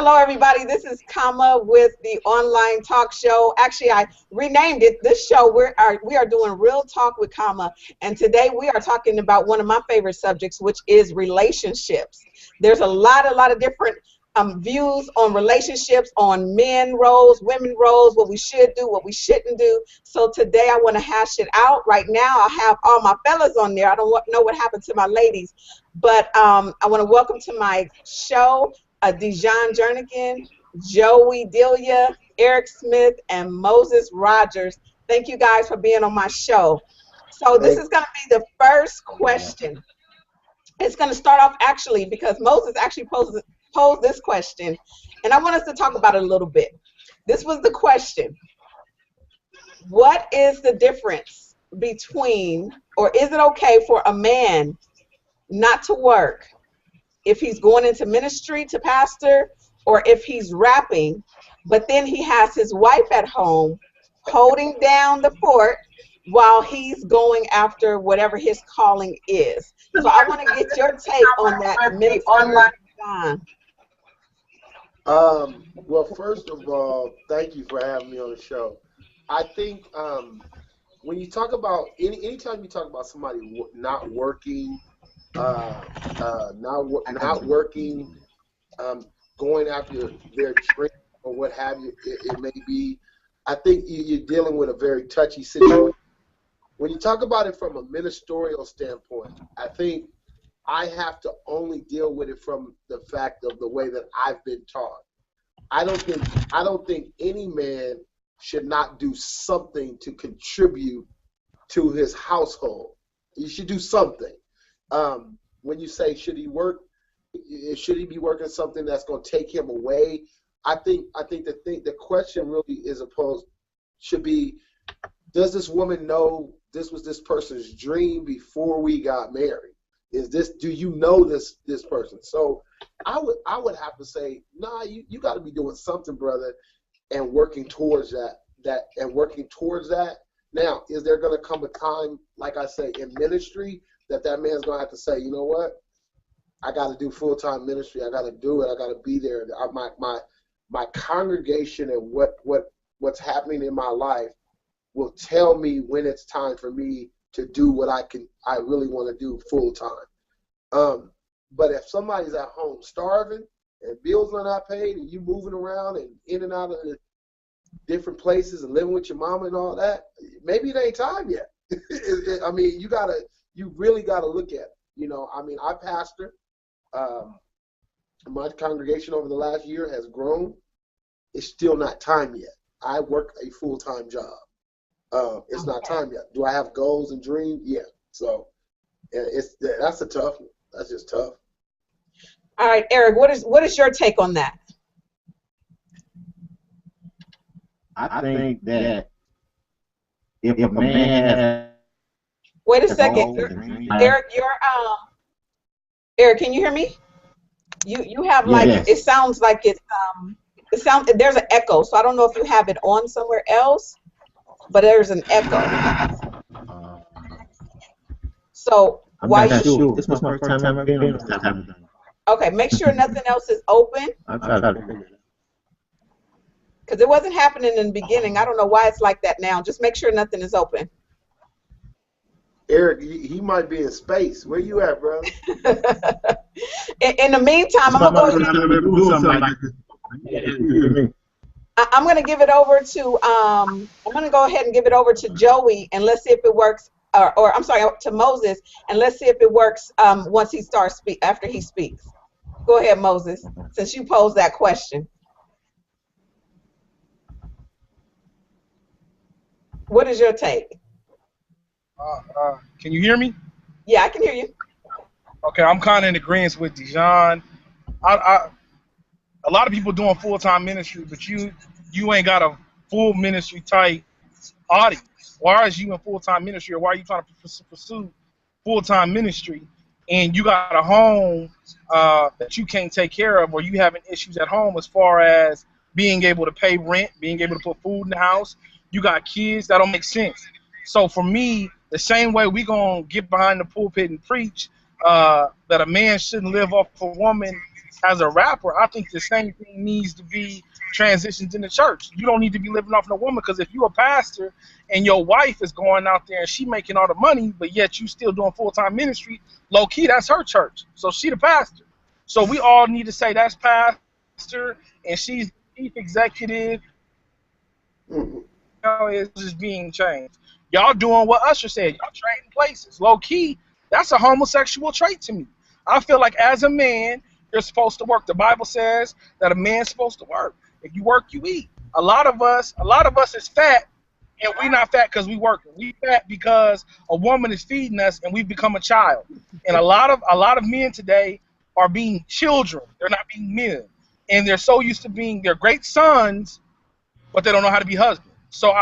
Hello, everybody. This is Kama with the online talk show. Actually, I renamed it. This show, we are doing Real Talk with Kama. And today we are talking about one of my favorite subjects, which is relationships. There's a lot of different views on relationships, on men roles, women roles, what we should do, what we shouldn't do. So today I want to hash it out. Right now I have all my fellas on there. I don't know what happened to my ladies, but I want to welcome to my show Dejon Jernagain, Joey Delia, Eric Smith, and Moses Rogers. Thank you guys for being on my show. So this is going to be the first question. It's going to start off actually because Moses actually posed this question, and I want us to talk about it a little bit. This was the question. What is the difference between, or is it okay for a man not to work if he's going into ministry to pastor, or if he's rapping, but then he has his wife at home holding down the fort while he's going after whatever his calling is? So I want to get your take on that, Minister John. Well, first of all, thank you for having me on the show. I think when you talk about anytime you talk about somebody not working, not working, going after their dream or what have you, it may be, I think you're dealing with a very touchy situation. When you talk about it from a ministerial standpoint, I think I have to only deal with it from the fact of the way that I've been taught. I don't think any man should not do something to contribute to his household. He should do something. When you say should he work, should he be working something that's going to take him away? I think the question really should be, does this woman know this was this person's dream before we got married? Do you know this person? So I would have to say, nah, you got to be doing something, brother, and working towards that. Now, is there going to come a time, like I say, in ministry, that man's going to have to say, you know what, I got to do full-time ministry. I got to do it. I got to be there. My congregation and what's happening in my life will tell me when it's time for me to do what I really want to do full-time. But if somebody's at home starving and bills are not paid and you moving around and in and out of the different places and living with your mama and all that, maybe it ain't time yet. I mean, you really got to look at it. You know, I mean, I pastor. My congregation over the last year has grown. It's still not time yet. I work a full-time job. It's not time yet. Do I have goals and dreams? Yeah. So that's a tough one. That's just tough. All right, Eric, what is your take on that? I think that if a man has... Wait a second, Eric, Eric, can you hear me? You have like, yes. It sounds like there's an echo, so I don't know if you have it on somewhere else, but there's an echo. So why you? Sure. This is my first time I've been on this type of thing. Okay, make sure nothing else is open. Because it wasn't happening in the beginning. I don't know why it's like that now. Just make sure nothing is open. Eric, he might be in space. Where you at, brother? In the meantime, I'm going to give it over to I'm going to go ahead and give it over to Joey, and let's see if it works. Or I'm sorry, to Moses, and let's see if it works once he starts after he speaks. Go ahead, Moses, since you posed that question. What is your take? Can you hear me? Yeah, I can hear you. Okay, I'm kind of in agreement with Dejon. A lot of people doing full-time ministry, but you ain't got a full ministry type audience. Why is you in full-time ministry, or why are you trying to pursue full-time ministry, and you got a home that you can't take care of, or you having issues at home as far as being able to pay rent, being able to put food in the house? You got kids. That don't make sense. So for me, the same way we gonna get behind the pulpit and preach that a man shouldn't live off a woman as a rapper, I think the same thing needs to be transitioned in the church. You don't need to be living off no woman, because if you're a pastor and your wife is going out there and she making all the money, but yet you still doing full-time ministry, low key, that's her church. So she the pastor. So we all need to say that's pastor and she's chief executive. Is just being changed. Y'all doing what Usher said. Y'all trading places. Low key, that's a homosexual trait to me. I feel like as a man, you're supposed to work. The Bible says that a man's supposed to work. If you work, you eat. A lot of us is fat, and we're not fat because we working. We fat because a woman is feeding us, and we've become a child. And a lot of men today are being children. They're not being men, and they're so used to being they're great sons, but they don't know how to be husbands. So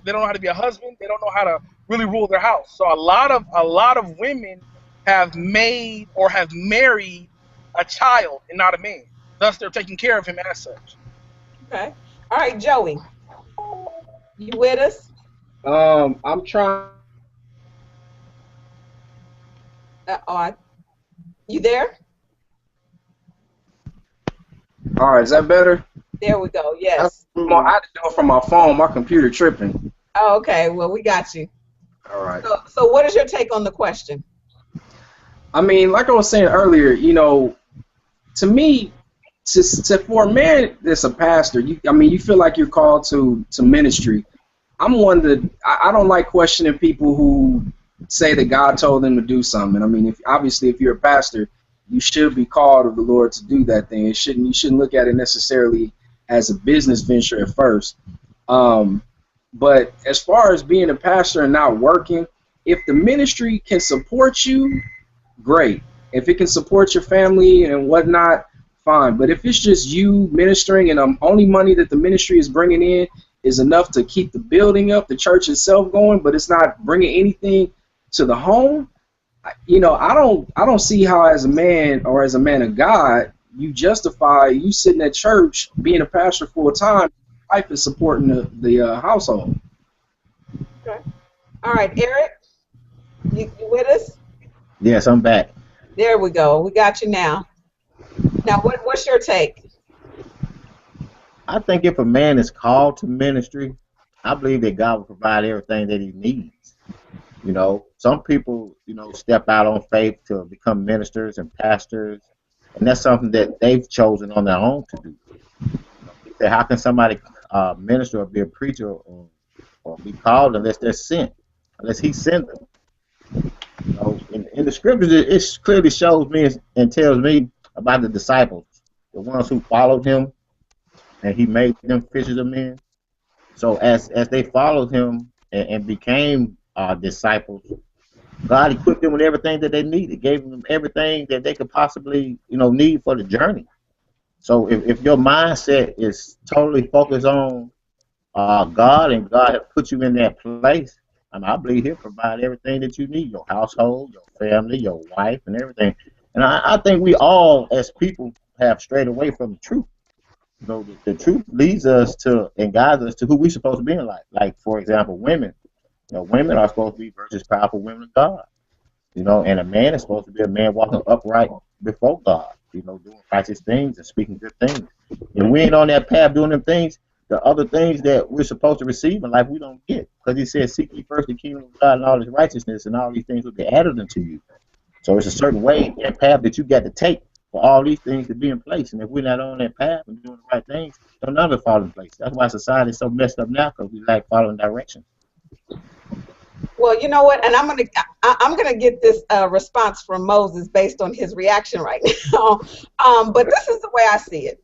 they don't know how to be a husband. They don't know how to really rule their house. So a lot of women have made or have married a child and not a man. Thus, they're taking care of him as such. Okay. All right, Joey, you with us? I'm trying. You there? All right, is that better? There we go. Yes. I had to do it from my phone. My computer tripping. Oh, okay. Well, we got you. All right. So what is your take on the question? I mean, like I was saying earlier, you know, to me, for a man that's a pastor, you feel like you're called to ministry. I'm one that I don't like questioning people who say that God told them to do something. I mean, if you're a pastor, you should be called of the Lord to do that thing. You shouldn't look at it necessarily as a business venture at first. But as far as being a pastor and not working, if the ministry can support you, great. If it can support your family and whatnot, fine. But if it's just you ministering and the only money that the ministry is bringing in is enough to keep the building up, the church itself going, but it's not bringing anything to the home, you know, I don't see how as a man or as a man of God you justify you sitting at church being a pastor full time, wife is supporting the household. Okay. All right, Eric, you with us? Yes, I'm back. There we go. We got you now. Now, what's your take? I think if a man is called to ministry, I believe that God will provide everything that he needs. You know, some people, you know, step out on faith to become ministers and pastors, and that's something that they've chosen on their own to do. You know, how can somebody minister or be a preacher or be called unless they're sent, unless he sent them? You know, in the scriptures, it clearly shows me and tells me about the disciples, the ones who followed him, and he made them fishers of men. So as they followed him and became disciples, God equipped them with everything that they needed, gave them everything that they could possibly, you know, need for the journey. So if your mindset is totally focused on God, and God has put you in that place, and I believe he'll provide everything that you need, your household, your family, your wife, and everything. And I think we all, as people, have strayed away from the truth. You know, the truth leads us to and guides us to who we're supposed to be in life. Like, for example, women. You know, women are supposed to be virtuous, powerful women of God. You know, and a man is supposed to be a man walking upright before God. You know, doing righteous things and speaking good things. And we ain't on that path doing them things. The other things that we're supposed to receive in life, we don't get. Because he says, seek ye first the kingdom of God and all his righteousness, and all these things will be added unto you. So it's a certain way, that path that you got to take for all these things to be in place. And if we're not on that path and doing the right things, none of it fall in place. That's why society is so messed up now, because we lack following direction. Well, you know what, and I'm gonna get this response from Moses based on his reaction right now. But this is the way I see it.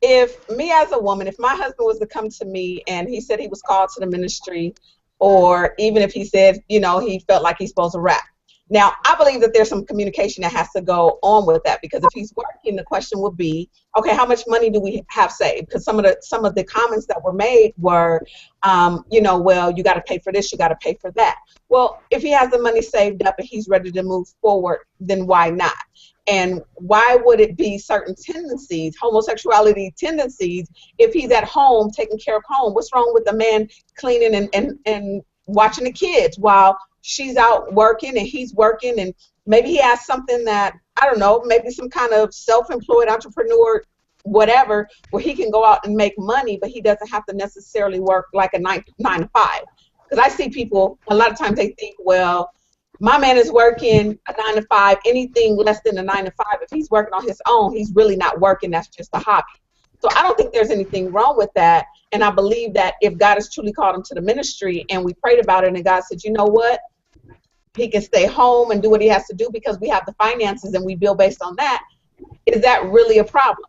If me as a woman, if my husband was to come to me and he said he was called to the ministry, or even if he said, you know, he felt like he's supposed to rap. Now, I believe that there's some communication that has to go on with that, because if he's working, the question would be, okay, how much money do we have saved? Because some of the comments that were made were, you know, well, you got to pay for this, you got to pay for that. Well, if he has the money saved up and he's ready to move forward, then why not? And why would it be certain tendencies, homosexuality tendencies, if he's at home taking care of home? What's wrong with the man cleaning and watching the kids while she's out working and he's working, and maybe he has something that, I don't know, maybe some kind of self-employed entrepreneur, whatever, where he can go out and make money, but he doesn't have to necessarily work like a nine to five. Because I see people, a lot of times they think, well, my man is working a 9 to 5, anything less than a 9 to 5, if he's working on his own, he's really not working, that's just a hobby. So I don't think there's anything wrong with that. And I believe that if God has truly called him to the ministry and we prayed about it and God said, you know what, he can stay home and do what he has to do because we have the finances and we build based on that, is that really a problem?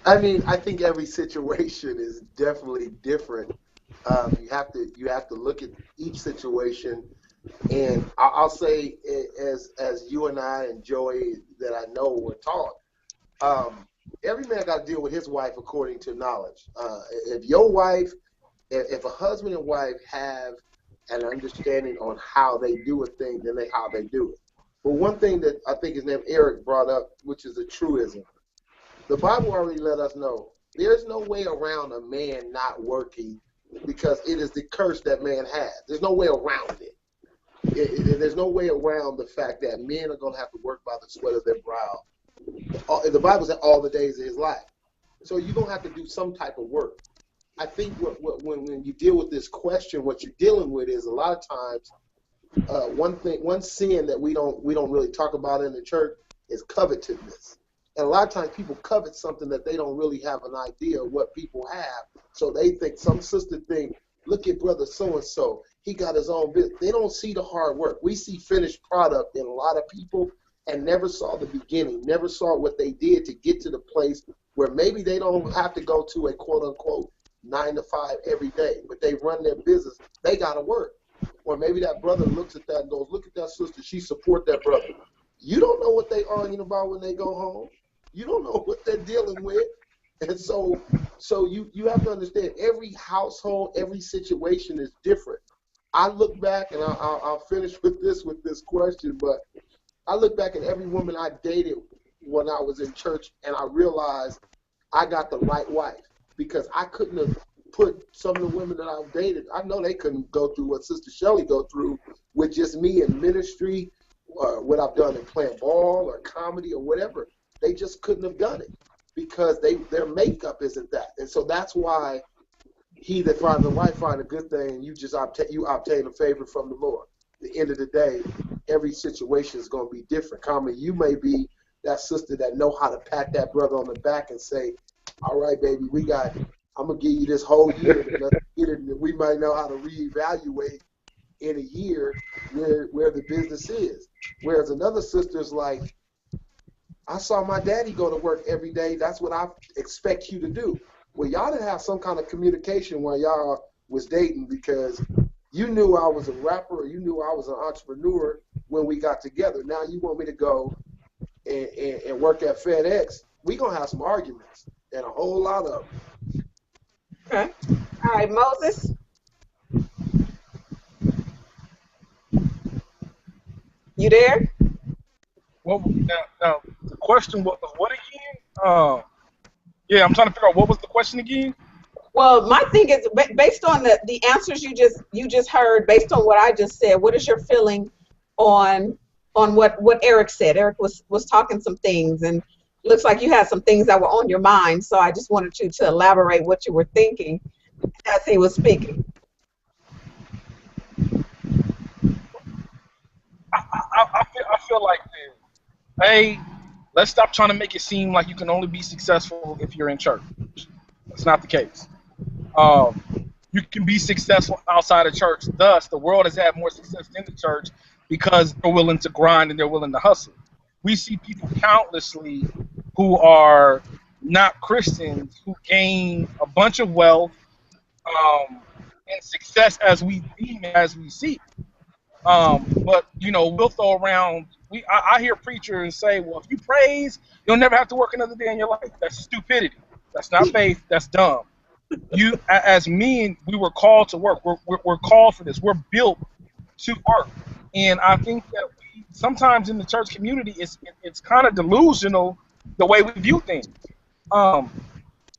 I mean, I think every situation is definitely different. You have to look at each situation, and I'll say, as you and I and Joey that I know were taught, every man got to deal with his wife according to knowledge. If your wife, if a husband and wife have an understanding on how they do a thing, then how they do it. But one thing that I think his name Eric brought up, which is a truism, the Bible already let us know there's no way around a man not working because it is the curse that man has. There's no way around it. There's no way around the fact that men are going to have to work by the sweat of their brow. The Bible said all the days of his life. So you're going to have to do some type of work. I think when you deal with this question, what you're dealing with is a lot of times one sin that we don't really talk about in the church is covetousness. And a lot of times people covet something that they don't really have an idea of what people have. So they think, some sister think, look at brother so-and-so. He got his own business. They don't see the hard work. We see finished product in a lot of people and never saw the beginning, never saw what they did to get to the place where maybe they don't have to go to a quote-unquote 9 to 5 every day, but they run their business. They got to work. Or maybe that brother looks at that and goes, look at that sister. She support that brother. You don't know what they arguing about when they go home. You don't know what they're dealing with. And so you have to understand every household, every situation is different. I look back, and I'll finish with this question, but I look back at every woman I dated when I was in church, and I realized I got the right wife because I couldn't have put some of the women that I've dated. I know they couldn't go through what Sister Shelley go through with just me in ministry, or what I've done in playing ball or comedy or whatever. They just couldn't have done it because their makeup isn't that. And so that's why he that finds a wife find a good thing, and you obtain a favor from the Lord. At the end of the day, every situation is going to be different. Carmen, you may be that sister that know how to pat that brother on the back and say, all right, baby, I'm going to give you this whole year. And let's get it, and we might know how to reevaluate in a year where the business is. Whereas another sister's like, I saw my daddy go to work every day. That's what I expect you to do. Well, y'all didn't have some kind of communication while y'all was dating because you knew I was a rapper or you knew I was an entrepreneur when we got together. Now you want me to go and work at FedEx. We're going to have some arguments and a whole lot of them. Okay. All right, Moses. You there? Well, now the question was what again? Yeah, I'm trying to figure out what was the question again. Well, my thing is based on the answers you just heard, based on what I just said. What is your feeling on what Eric said? Eric was talking some things, and looks like you had some things that were on your mind. So I just wanted you to elaborate what you were thinking as he was speaking. I feel like this. Hey, let's stop trying to make it seem like you can only be successful if you're in church. That's not the case. You can be successful outside of church. Thus, the world has had more success in the church because they're willing to grind and they're willing to hustle. We see people countlessly who are not Christians who gain a bunch of wealth and success as we see. But we'll throw around. I hear preachers say, "Well, if you praise, you'll never have to work another day in your life." That's stupidity. That's not faith. That's dumb. You, as men, we were called to work. We're called for this. We're built to work, and I think that sometimes in the church community, it's kind of delusional the way we view things.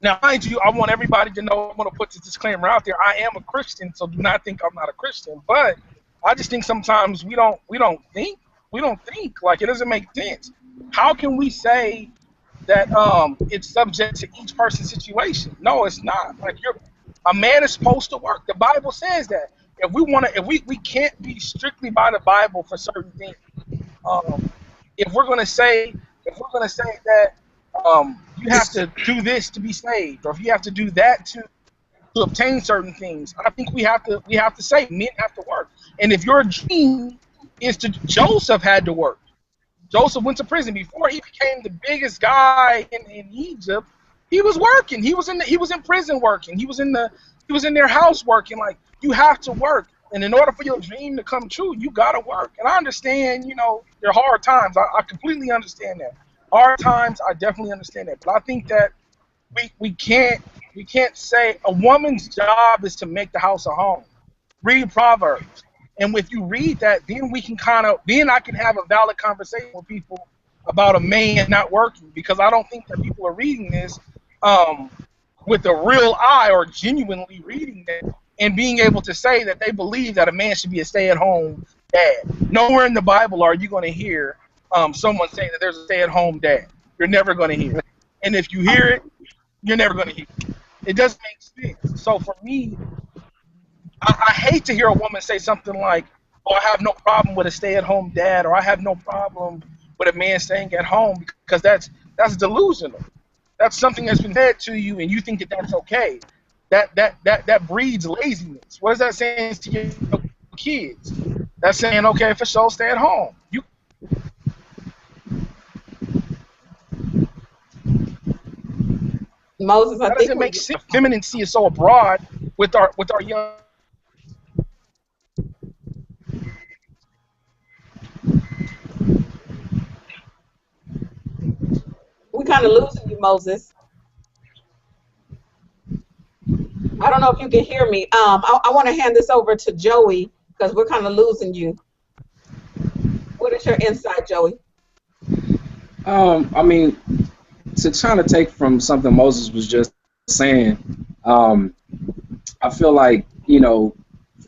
Now, mind you, I want everybody to know, I'm going to put this disclaimer out there. I am a Christian, so do not think I'm not a Christian. But I just think sometimes we don't think like it doesn't make sense. How can we say that it's subject to each person's situation? No, it's not. Like a man is supposed to work. The Bible says that. If we can't be strictly by the Bible for certain things. Um, if we're gonna say that you have to do this to be saved, or if you have to do that to obtain certain things, I think we have to say men have to work. And if your dream is to Joseph had to work. Joseph went to prison before he became the biggest guy in Egypt. He was working. He was in prison working. He was in their house working. Like, you have to work. And in order for your dream to come true, you gotta work. And I understand, there are hard times. I completely understand that. Hard times, I definitely understand that. But I think that we can't say a woman's job is to make the house a home. Read Proverbs. And if you read that, then I can have a valid conversation with people about a man not working, because I don't think that people are reading this with a real eye or genuinely reading that and being able to say that they believe that a man should be a stay-at-home dad. Nowhere in the Bible are you going to hear someone say that there's a stay-at-home dad. You're never going to hear it. And if you hear it, you're never going to hear it. It doesn't make sense. So for me, I hate to hear a woman say something like, "Oh, I have no problem with a stay-at-home dad," or "I have no problem with a man staying at home," because that's delusional. That's something that's been said to you, and you think that that's okay. That breeds laziness. What is that saying to your kids? That's saying, okay, for sure, stay at home. Moses, I That think doesn't make sense. Femininity is so abroad with our young. we kind of losing you, Moses. I don't know if you can hear me. I want to hand this over to Joey because we're kind of losing you. What is your insight, Joey? I mean, to kind of take from something Moses was just saying, I feel like,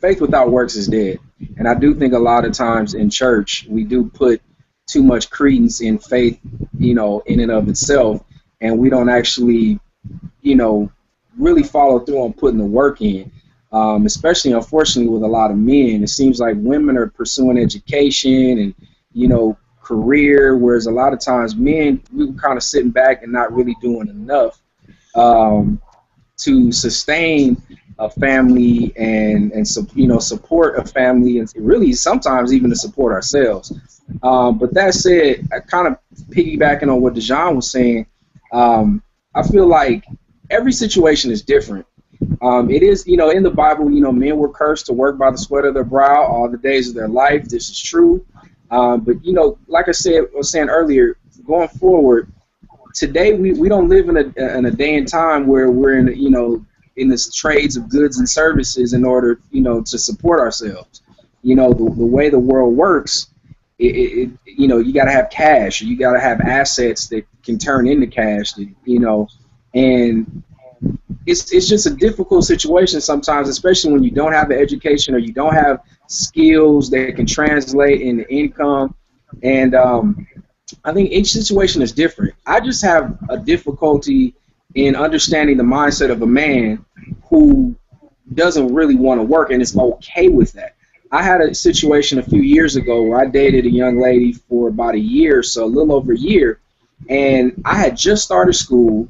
faith without works is dead. And I do think a lot of times in church, we do put too much credence in faith, in and of itself, and we don't actually, really follow through on putting the work in. Especially, unfortunately, with a lot of men, it seems like women are pursuing education and, career, whereas a lot of times men, we were kind of sitting back and not really doing enough to sustain a family and support a family, and really sometimes even to support ourselves. But that said, I kind of piggybacking on what Dejon was saying, I feel like every situation is different. It is, in the Bible, men were cursed to work by the sweat of their brow all the days of their life. This is true. But, like I was saying earlier, going forward, today we don't live in a day and time where we're in this trades of goods and services in order, to support ourselves. The way the world works, you got to have cash, you got to have assets that can turn into cash, and it's just a difficult situation sometimes, especially when you don't have an education or you don't have skills that can translate into income. And I think each situation is different. I just have a difficulty in understanding the mindset of a man who doesn't really want to work and is okay with that. I had a situation a few years ago where I dated a young lady for about a year, so a little over a year, and I had just started school.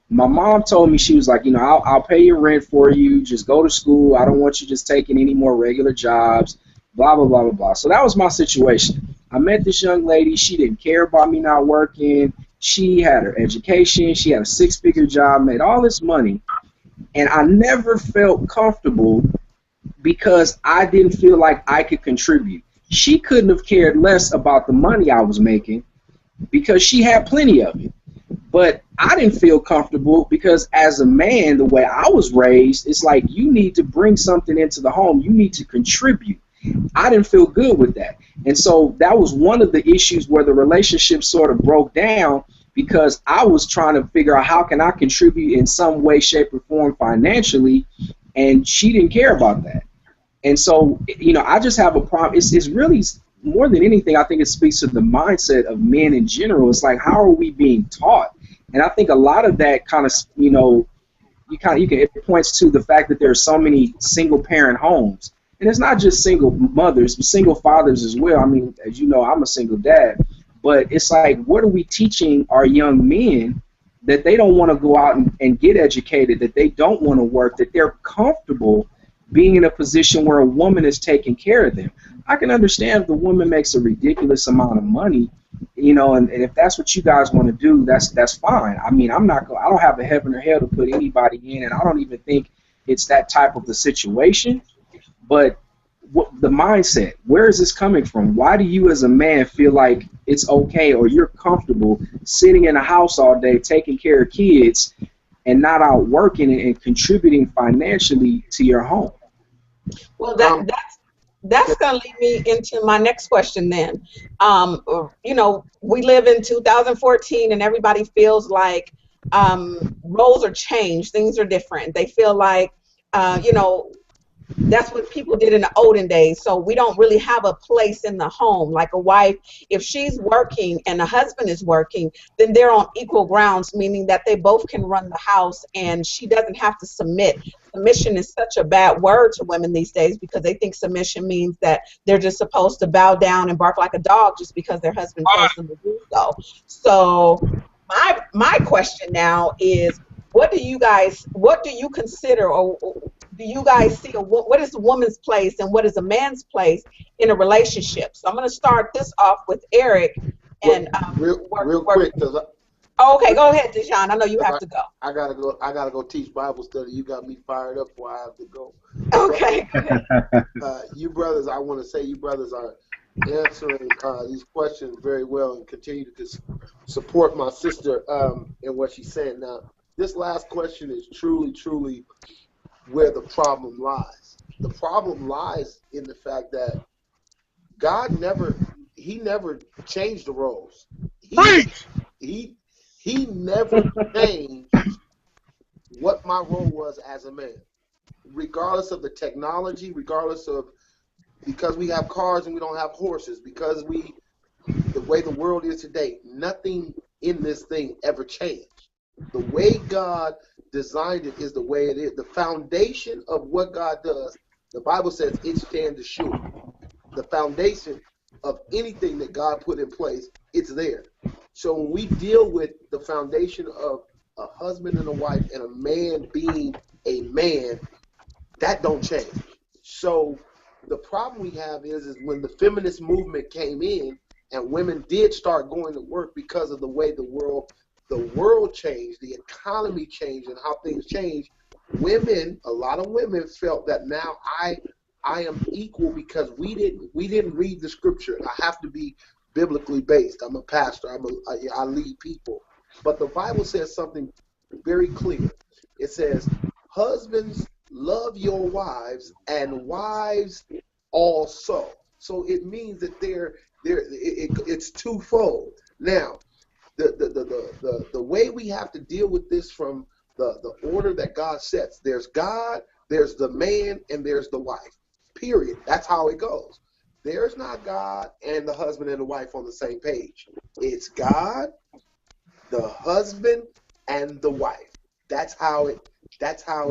My mom told me, she was like, I'll pay your rent for you, just go to school, I don't want you just taking any more regular jobs, blah, blah, blah, blah, blah. So that was my situation. I met this young lady, she didn't care about me not working, she had her education, she had a 6-figure job, made all this money, and I never felt comfortable because I didn't feel like I could contribute. She couldn't have cared less about the money I was making because she had plenty of it. But I didn't feel comfortable because as a man, the way I was raised, it's like you need to bring something into the home. You need to contribute. I didn't feel good with that. And so that was one of the issues where the relationship sort of broke down because I was trying to figure out how can I contribute in some way, shape, or form financially, and she didn't care about that. And so, I just have a problem. It's really more than anything, I think it speaks to the mindset of men in general. It's like, how are we being taught? And I think a lot of that kind of, it points to the fact that there are so many single parent homes. And it's not just single mothers, but single fathers as well. I mean, as you know, I'm a single dad. But it's like, what are we teaching our young men that they don't want to go out and get educated, that they don't want to work, that they're comfortable being in a position where a woman is taking care of them? I can understand if the woman makes a ridiculous amount of money, and if that's what you guys want to do, that's fine. I mean, I don't have a heaven or hell to put anybody in, and I don't even think it's that type of the situation. But the mindset, where is this coming from? Why do you as a man feel like it's okay, or you're comfortable sitting in a house all day taking care of kids and not out working and contributing financially to your home? Well, that's going to lead me into my next question then. We live in 2014 and everybody feels like roles are changed, things are different. They feel like, that's what people did in the olden days. So we don't really have a place in the home. Like a wife, if she's working and the husband is working, then they're on equal grounds, meaning that they both can run the house and she doesn't have to submit. Submission is such a bad word to women these days because they think submission means that they're just supposed to bow down and bark like a dog just because their husband tells them to do so. So my question now is, what do you consider, or do you guys see what is a woman's place and what is a man's place in a relationship? So I'm going to start this off with Eric and real quick, because okay, go ahead, Dejon. I know you have to go. I gotta go teach Bible study. You got me fired up before I have to go. Okay. You brothers, I want to say you brothers are answering these questions very well and continue to support my sister in what she's saying. Now, this last question is truly where the problem lies. The problem lies in the fact that God never changed the roles. He never changed what my role was as a man, regardless of the technology, because we have cars and we don't have horses, because the way the world is today, nothing in this thing ever changed. The way God designed it is the way it is. The foundation of what God does, the Bible says it stands assured. The foundation of anything that God put in place, it's there. So when we deal with the foundation of a husband and a wife and a man being a man, that don't change. So the problem we have is when the feminist movement came in and women did start going to work because of the way the world changed, the economy changed, and how things changed. A lot of women felt that now I am equal because we didn't read the scripture, and I have to be biblically based. I'm a pastor. I lead people, but the Bible says something very clear. It says, "Husbands, love your wives, and wives also." So it means that it's twofold. Now, the way we have to deal with this from the order that God sets. There's God, there's the man, and there's the wife. Period. That's how it goes. There's not God and the husband and the wife on the same page. It's God, the husband, and the wife. That's how it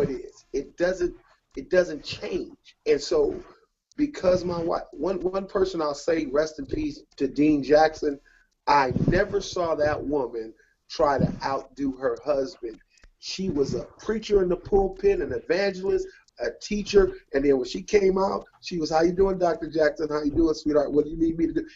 is. It doesn't change. And so, because my wife, one person, I'll say rest in peace to Dean Jackson, I never saw that woman try to outdo her husband. She was a preacher in the pulpit, an evangelist, a teacher, and then when she came out, she was, "How you doing, Dr. Jackson? How you doing, sweetheart? What do you need me to do?"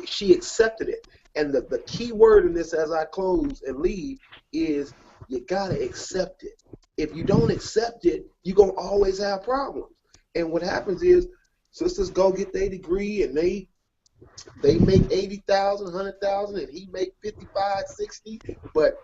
She accepted it. And the key word in this, as I close and leave, is you gotta accept it. If you don't accept it, you're gonna always have problems. And what happens is sisters go get their degree and they make 80,000, 100,000, and he make 55, 60, but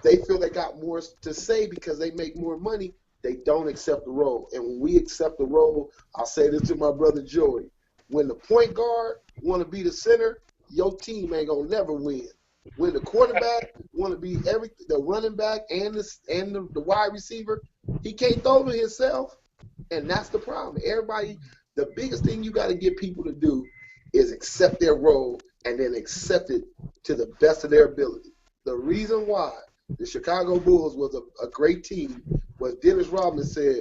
they feel they got more to say because they make more money. They don't accept the role. And when we accept the role, I'll say this to my brother Joey, when the point guard want to be the center, your team ain't gonna never win. When the quarterback want to be the running back and the wide receiver, he can't throw to himself, and that's the problem. Everybody, the biggest thing you got to get people to do is accept their role and then accept it to the best of their ability. The reason why the Chicago Bulls was a great team was Dennis Rodman said,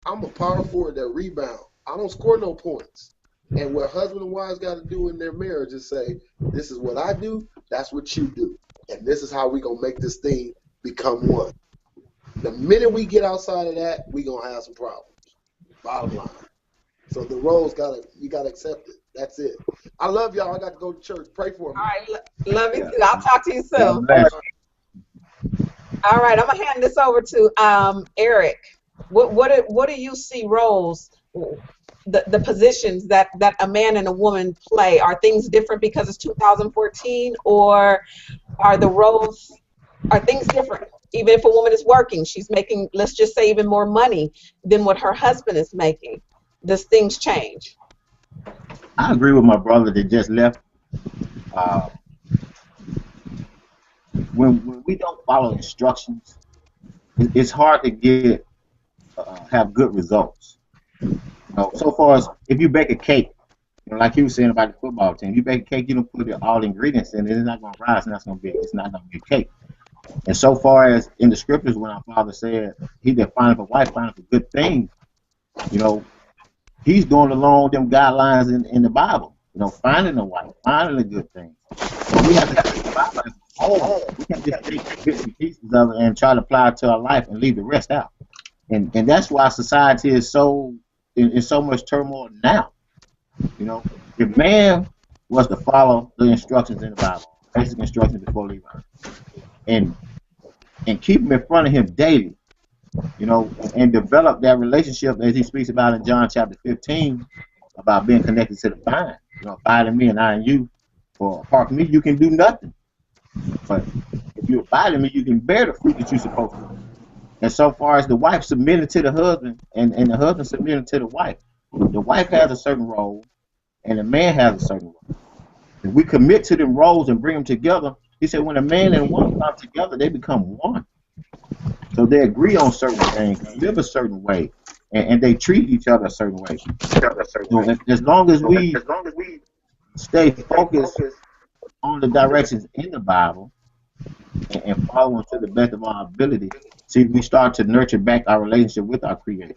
I'm a power forward that rebound. I don't score no points. And what husband and wives got to do in their marriage is say, this is what I do, that's what you do. And this is how we going to make this thing become one. The minute we get outside of that, we going to have some problems. Bottom line. So the roles you got to accept it. That's it. I love y'all. I got to go to church. Pray for me. All right. Love you too. I'll talk to you soon. All right. I'm going to hand this over to Eric. What do you see roles, the positions that a man and a woman play? Are things different because it's 2014, or are things different? Even if a woman is working, she's making, let's just say, even more money than what her husband is making. Does things change? I agree with my brother that just left. When we don't follow instructions, it's hard to have good results. So far as if you bake a cake, like he was saying about the football team, you bake a cake, you don't put all the ingredients in it, it's not going to rise, and it's not going to be a cake. And so far as in the scriptures, when our Father said, he that findeth a wife findeth a good thing, he's going along them guidelines in the Bible, finding a wife, finding a good thing. So we have to take the Bible as a whole. We can't just take bits and pieces of it and try to apply it to our life and leave the rest out. And that's why society is in so much turmoil now. If man was to follow the instructions in the Bible, basic instructions before leaving, and keep them in front of him daily, and develop that relationship as he speaks about in John chapter 15 about being connected to the vine. Abide in me and I in you. For apart from me, you can do nothing. But if you abide in me, you can bear the fruit that you're supposed to. And so far as the wife submitted to the husband and the husband submitted to the wife has a certain role and the man has a certain role. If we commit to them roles and bring them together, he said when a man and a woman come together, they become one. So they agree on certain things, live a certain way, and they treat each other a certain way. So as long as we stay focused on the directions in the Bible and follow them to the best of our ability, see, we start to nurture back our relationship with our Creator.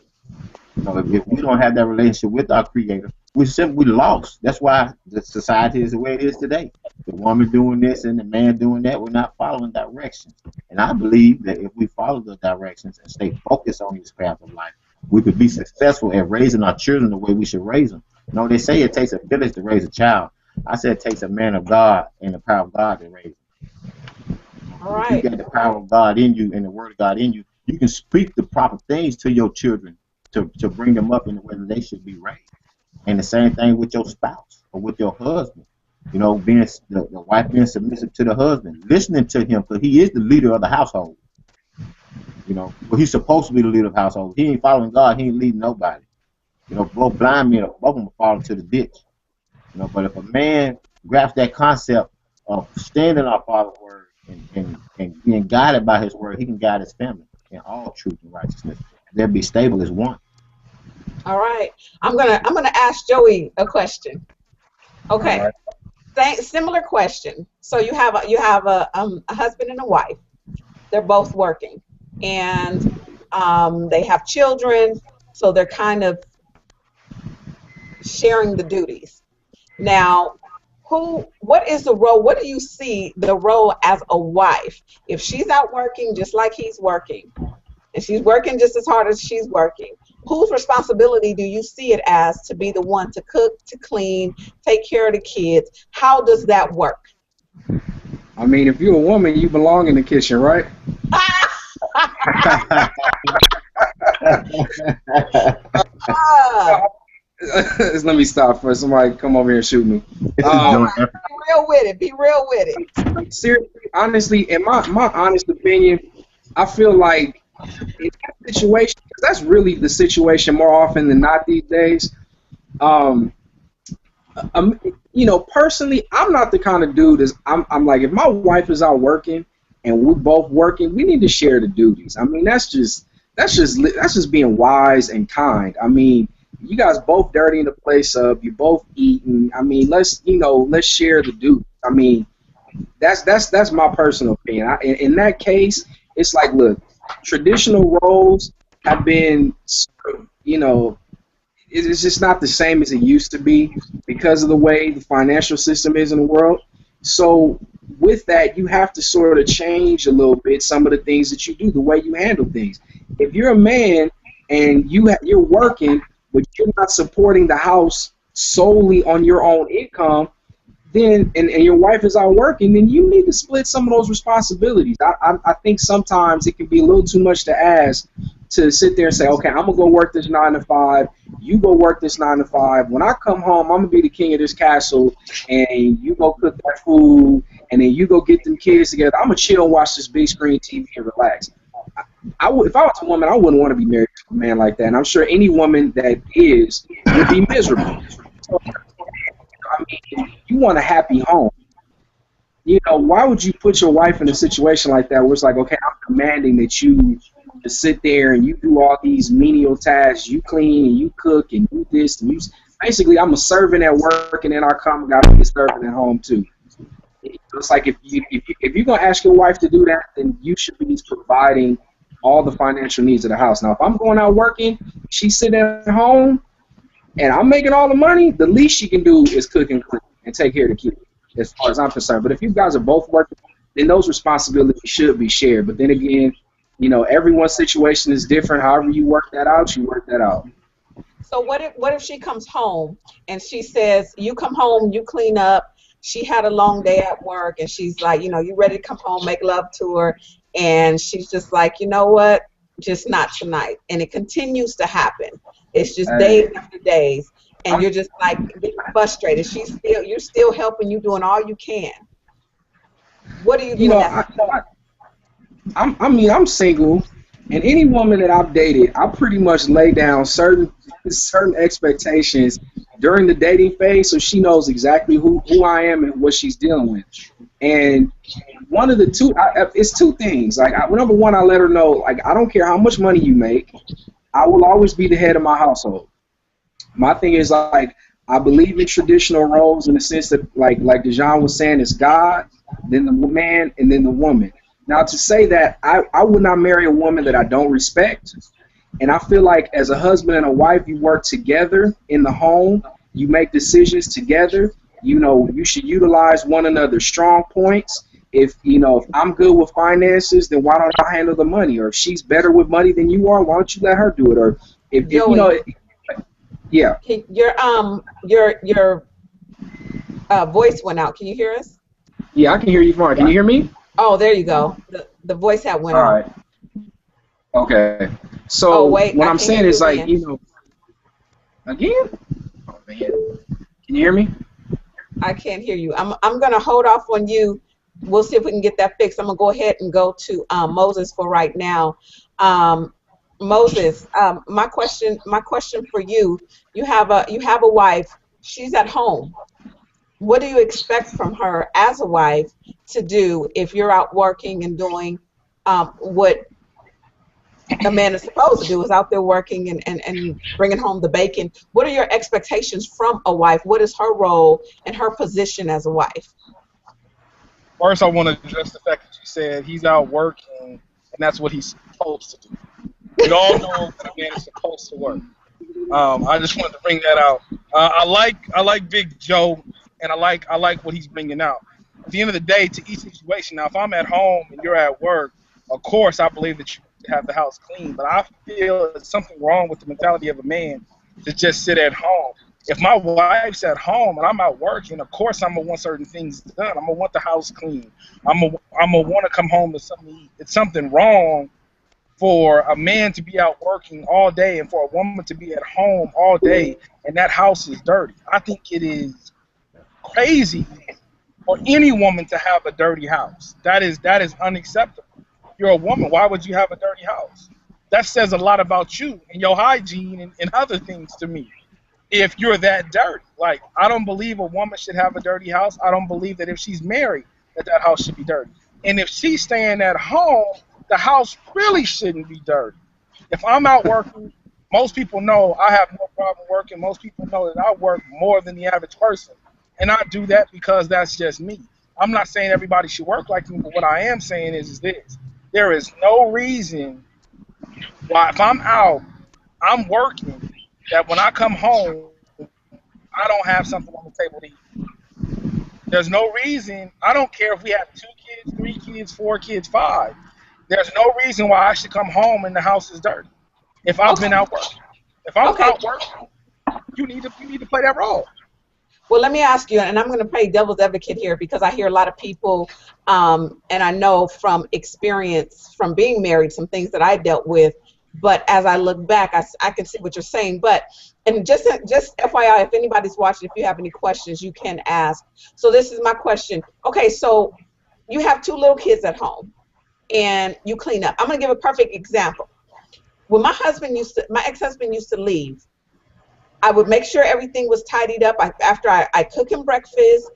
If we don't have that relationship with our Creator, we lost. That's why the society is the way it is today. The woman doing this and the man doing that, we're not following directions. And I believe that if we follow the directions and stay focused on this path of life, we could be successful at raising our children the way we should raise them. They say it takes a village to raise a child. I said it takes a man of God and the power of God to raise them. All right. If you got the power of God in you and the word of God in you, you can speak the proper things to your children to bring them up in the way that they should be raised. And the same thing with your spouse or with your husband. Being the wife being submissive to the husband, listening to him, because he is the leader of the household. Well, he's supposed to be the leader of the household. He ain't following God. He ain't leading nobody. Both blind men, both of them will fall into the ditch. But if a man grasps that concept of standing on our Father's word and being guided by his word, he can guide his family in all truth and righteousness. They'll be stable as one. All right. I'm gonna ask Joey a question. Okay. Similar question. So you have a husband and a wife. They're both working, and they have children. So they're kind of sharing the duties. Now, what is the role? What do you see the role as a wife? If she's out working just like he's working, and she's working just as hard as he's working, whose responsibility do you see it as to be the one to cook, to clean, take care of the kids? How does that work? I mean, if you're a woman, you belong in the kitchen, right? Let me stop first. Somebody come over here and shoot me. Be real with it. Be real with it. Seriously, honestly, in my honest opinion, I feel like in that situation, because that's really the situation more often than not these days. You know, personally, I'm not the kind of dude I'm like, if my wife is out working and we're both working, we need to share the duties. I mean, that's just being wise and kind. I mean, you guys both dirtying the place up, you both eating. I mean, let's share the duties. I mean, that's my personal opinion. In that case, it's like, look, traditional roles have been, you know, it's just not the same as it used to be because of the way the financial system is in the world. So with that, you have to sort of change a little bit some of the things that you do, the way you handle things. If you're a man and you're working, but you're not supporting the house solely on your own income, then and your wife is out working, then you need to split some of those responsibilities. I think sometimes it can be a little too much to ask to sit there and say, okay, I'm gonna go work this 9 to 5, you go work this 9 to 5. When I come home, I'm gonna be the king of this castle, and you go cook that food, and then you go get them kids together. I'm gonna chill and watch this big screen TV and relax. If I was a woman, I wouldn't want to be married to a man like that, and I'm sure any woman that is would be miserable. So, I mean, you want a happy home. You know, why would you put your wife in a situation like that where it's like, okay, I'm commanding that you to sit there and you do all these menial tasks, you clean and you cook and you this and you. Basically, I'm a servant at work, and then I come and got to be a servant at home too. It's like if you're gonna ask your wife to do that, then you should be providing all the financial needs of the house. Now, if I'm going out working, she's sitting at home, and I'm making all the money, the least she can do is cook and clean and take care of the kids, as far as I'm concerned. But if you guys are both working, then those responsibilities should be shared. But then again, you know, everyone's situation is different. However you work that out, you work that out. So what if she comes home and she says, you come home, you clean up, she had a long day at work, and she's like, you know, you ready to come home, make love to her, and she's just like, you know what, just not tonight. And it continues to happen. It's just days after days, and you're just like getting frustrated. You're still helping, you doing all you can. What do you do? You know, I'm single, and any woman that I've dated, I pretty much lay down certain expectations during the dating phase, so she knows exactly who I am and what she's dealing with. And one of the two, it's two things. Like, number one, I let her know, like, I don't care how much money you make, I will always be the head of my household. My thing is, like, I believe in traditional roles in the sense that, like Dejon was saying, it's God, then the man, and then the woman. Now, to say that, I would not marry a woman that I don't respect. And I feel like as a husband and a wife, you work together in the home. You make decisions together. You know, you should utilize one another's strong points. If I'm good with finances, then why don't I handle the money? Or if she's better with money than you are, why don't you let her do it? Or if you know, yeah. Your voice went out. Can you hear us? Yeah, I can hear you fine. Can you hear me? Oh, there you go. The voice had went out. All right. Okay. So wait, what I'm saying is, like, again. you know, again? Oh, man. Can you hear me? I can't hear you. I'm gonna hold off on you. We'll see if we can get that fixed. I'm gonna go ahead and go to Moses for right now. Moses, my question for you. You have a wife. She's at home. What do you expect from her as a wife to do if you're out working and doing what a man is supposed to do, is out there working and bringing home the bacon? What are your expectations from a wife? What is her role and her position as a wife? First, I want to address the fact that you said he's out working, and that's what he's supposed to do. We all know that a man is supposed to work. I just wanted to bring that out. I like Big Joe, and I like what he's bringing out. At the end of the day, to each situation. Now, if I'm at home and you're at work, of course, I believe that you have the house clean. But I feel there's something wrong with the mentality of a man to just sit at home. If my wife's at home and I'm out working, of course I'm gonna want certain things done. I'm gonna want the house clean. I'm gonna want to come home to something to eat. It's something wrong for a man to be out working all day and for a woman to be at home all day and that house is dirty. I think it is crazy for any woman to have a dirty house. That is unacceptable. You're a woman. Why would you have a dirty house? That says a lot about you and your hygiene and other things to me. if you're that dirty. Like, I don't believe a woman should have a dirty house. I don't believe that if she's married that that house should be dirty. And if she's staying at home, the house really shouldn't be dirty. If I'm out working, most people know I have no problem working. Most people know that I work more than the average person. And I do that because that's just me. I'm not saying everybody should work like me, but what I am saying is this. There is no reason why if I'm out, I'm working, that when I come home, I don't have something on the table to eat. There's no reason. I don't care if we have 2 kids, 3 kids, 4 kids, 5. There's no reason why I should come home and the house is dirty if I've been out working. If I'm out working, you need to play that role. Well, let me ask you, and I'm going to play devil's advocate here because I hear a lot of people, and I know from experience from being married, some things that I dealt with. But as I look back, I can see what you're saying. But and just FYI, if anybody's watching, if you have any questions, you can ask. So this is my question. Okay, so you have 2 little kids at home, and you clean up. I'm going to give a perfect example. When my ex-husband used to leave, I would make sure everything was tidied up. After I cook him breakfast,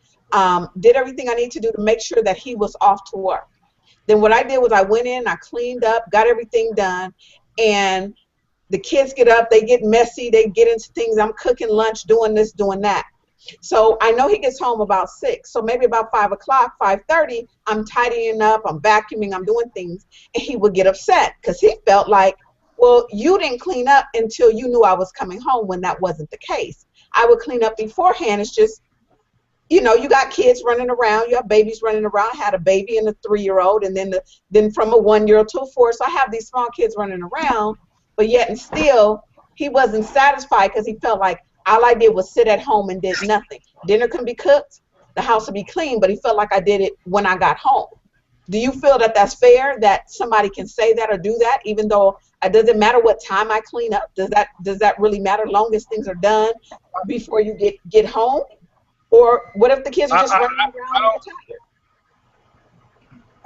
did everything I need to do to make sure that he was off to work. Then what I did was I went in, I cleaned up, got everything done, and the kids get up, they get messy, they get into things. I'm cooking lunch, doing this, doing that. So I know he gets home about 6. So maybe about 5 o'clock, 5:30, I'm tidying up, I'm vacuuming, I'm doing things, and he would get upset because he felt like, well, you didn't clean up until you knew I was coming home, when that wasn't the case. I would clean up beforehand. It's just, you know, you got kids running around, you have babies running around. I had a baby and a 3-year-old, and then from a 1-year-old to a 4. So I have these small kids running around, but yet and still he wasn't satisfied because he felt like all I did was sit at home and did nothing. Dinner can be cooked, the house would be clean, but he felt like I did it when I got home. Do you feel that that's fair, that somebody can say that or do that, even though it doesn't matter what time I clean up? Does that really matter, long as things are done before you get home? Or what if the kids are just running around and they're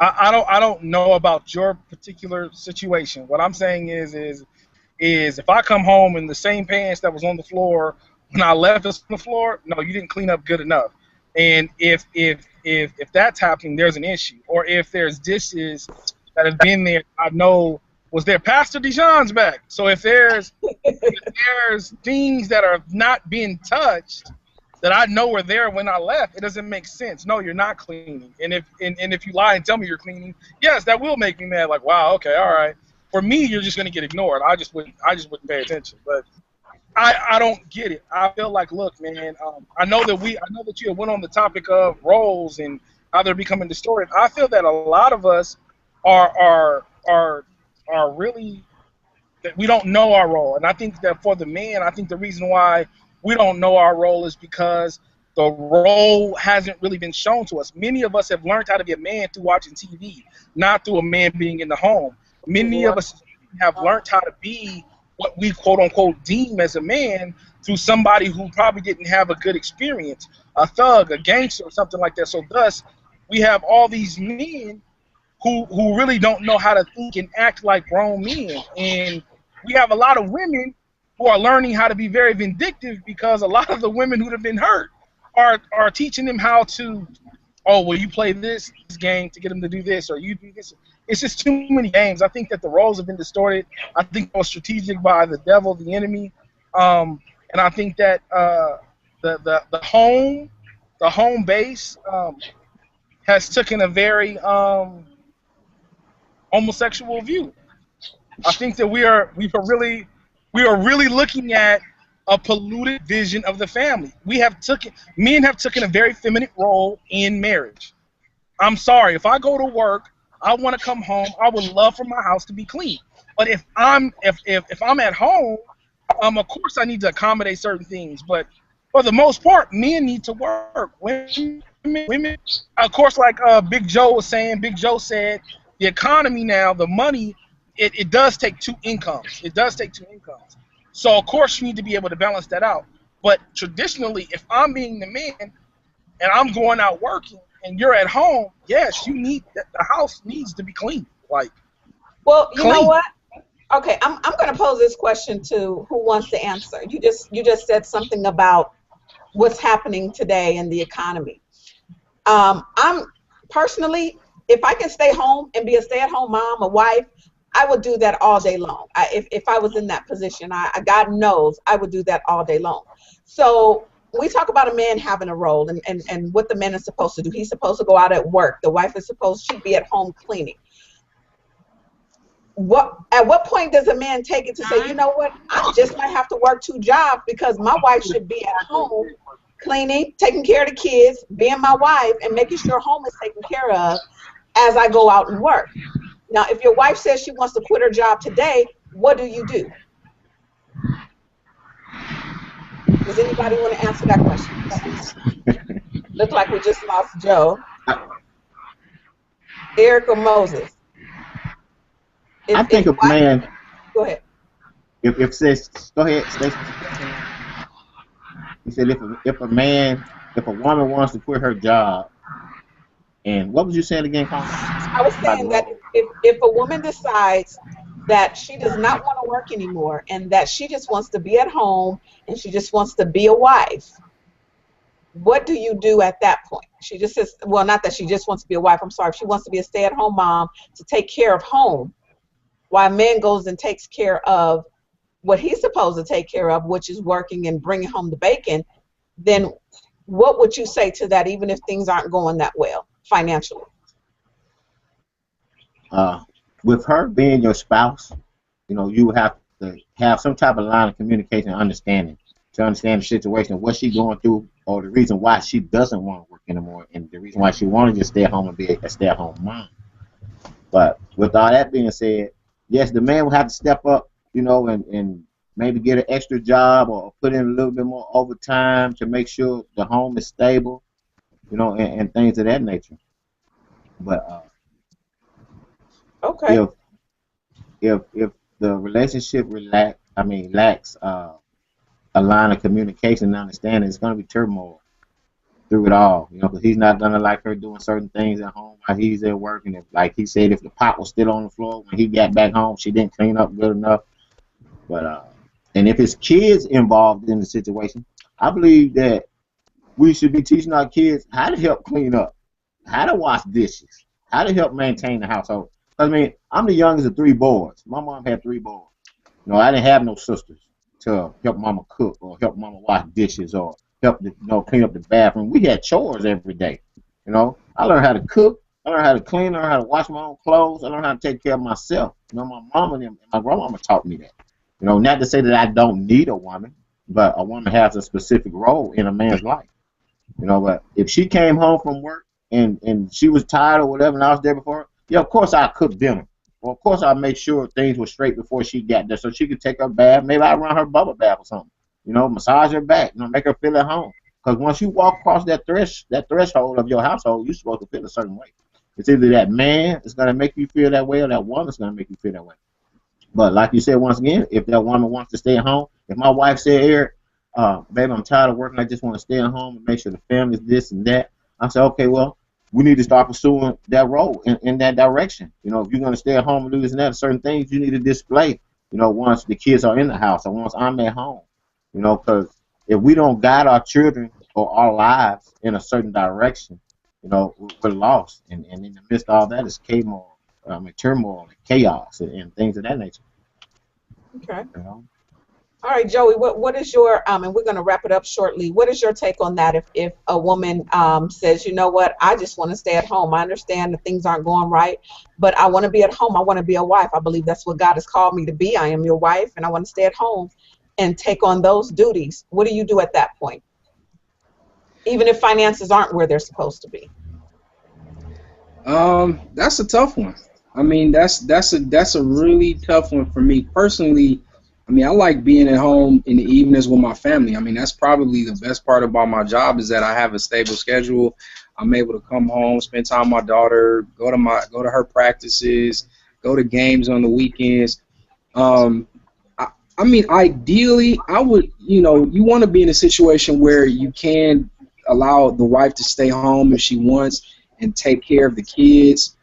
tired? I don't know about your particular situation. What I'm saying is if I come home and the same pants that was on the floor when I left is on the floor, no, you didn't clean up good enough. And if that's happening, there's an issue. Or if there's dishes that have been there, I know was there. Pastor Dejon's back. So if there's things that are not being touched that I know were there when I left, it doesn't make sense. No, you're not cleaning. And if you lie and tell me you're cleaning, yes, that will make me mad. Like, wow, okay, all right. For me, you're just gonna get ignored. I just wouldn't pay attention. But I don't get it. I feel like, look, man, I know that you went on the topic of roles and how they're becoming distorted. I feel that a lot of us are really, that we don't know our role. And I think that for the men, I think the reason why we don't know our role is because the role hasn't really been shown to us. Many of us have learned how to be a man through watching TV, not through a man being in the home. Many of us have learned how to be what we quote-unquote deem as a man through somebody who probably didn't have a good experience, a thug, a gangster, or something like that. So thus, we have all these men who really don't know how to think and act like grown men. And we have a lot of women who are learning how to be very vindictive because a lot of the women who have been hurt are teaching them how to, oh, well, you play this game to get them to do this, or you do this. It's just too many games. I think that the roles have been distorted. I think it was strategic by the devil, the enemy, and I think that the home base has taken a very homosexual view. I think that we are really looking at a polluted vision of the family. Men have taken a very feminine role in marriage. I'm sorry, if I go to work, I want to come home. I would love for my house to be clean. But if I'm at home, of course I need to accommodate certain things. But for the most part, men need to work. Women, of course, like Big Joe was saying. Big Joe said the economy now, the money, it does take 2 incomes. It does take 2 incomes. So of course you need to be able to balance that out. But traditionally, if I'm being the man and I'm going out working, and you're at home, yes, the house needs to be clean. Like, well, you know what? Okay, I'm going to pose this question to who wants to answer. You just said something about what's happening today in the economy. I'm personally, if I can stay home and be a stay-at-home mom, a wife, I would do that all day long. If I was in that position, God knows I would do that all day long. So we talk about a man having a role and what the man is supposed to do. He's supposed to go out at work. The wife is supposed to be at home cleaning. At what point does a man take it to say, you know what, I just might have to work two jobs because my wife should be at home cleaning, taking care of the kids, being my wife, and making sure home is taken care of as I go out and work. Now, if your wife says she wants to quit her job today, what do you do? Does anybody want to answer that question? Look like we just lost Joe. Eric or Moses? I think a man. Go ahead. If says, go ahead, Stacey. He said if a woman wants to quit her job, and what was you saying again, Colin? I was saying that if a woman decides that she does not want to work anymore and that she just wants to be at home and she just wants to be a wife, what do you do at that point? She just says, well, not that she just wants to be a wife, I'm sorry. If she wants to be a stay-at-home mom to take care of home, while a man goes and takes care of what he's supposed to take care of, which is working and bringing home the bacon, then what would you say to that, even if things aren't going that well financially? With her being your spouse, you have to have some type of line of communication and understanding to understand the situation, what she's going through, or the reason why she doesn't want to work anymore, and the reason why she wanted to stay at home and be a stay-at-home mom. But with all that being said, yes, the man will have to step up, and maybe get an extra job or put in a little bit more overtime to make sure the home is stable, and things of that nature. But okay, if the relationship lacks a line of communication and understanding, it's going to be turmoil through it all, because he's not going to like her doing certain things at home while he's at work. And if, like he said, if the pot was still on the floor when he got back home, she didn't clean up good enough. But and if his kids involved in the situation, I believe that we should be teaching our kids how to help clean up, how to wash dishes, how to help maintain the household. I'm the youngest of three boys. My mom had three boys. I didn't have no sisters to help mama cook or help mama wash dishes or help clean up the bathroom. We had chores every day. I learned how to cook. I learned how to clean. I learned how to wash my own clothes. I learned how to take care of myself. My mama and my grandmama taught me that. Not to say that I don't need a woman, but a woman has a specific role in a man's life. But if she came home from work and she was tired or whatever, and I was there before her, yeah, of course I'd cook dinner. Well, of course I'd make sure things were straight before she got there so she could take her bath. Maybe I'd run her bubble bath or something. Massage her back, make her feel at home. Because once you walk across that threshold of your household, you're supposed to feel a certain way. It's either that man is going to make you feel that way or that woman is going to make you feel that way. But like you said, once again, if that woman wants to stay at home, if my wife said, Eric, baby, I'm tired of working, I just want to stay at home and make sure the family's this and that, I said, okay, well, we need to start pursuing that role in that direction. If you're going to stay at home and do this and that, certain things you need to display, once the kids are in the house or once I'm at home. Because if we don't guide our children or our lives in a certain direction, we're lost. And in the midst of all that is turmoil and chaos and things of that nature. Okay. All right, Joey, what is your, and we're going to wrap it up shortly, what is your take on that if a woman says, you know what, I just want to stay at home. I understand that things aren't going right, but I want to be at home. I want to be a wife. I believe that's what God has called me to be. I am your wife, and I want to stay at home and take on those duties. What do you do at that point? Even if finances aren't where they're supposed to be. That's a tough one. That's a really tough one for me personally. I like being at home in the evenings with my family. That's probably the best part about my job is that I have a stable schedule. I'm able to come home, spend time with my daughter, go to her practices, go to games on the weekends. Ideally, I would, you want to be in a situation where you can allow the wife to stay home if she wants and take care of the kids.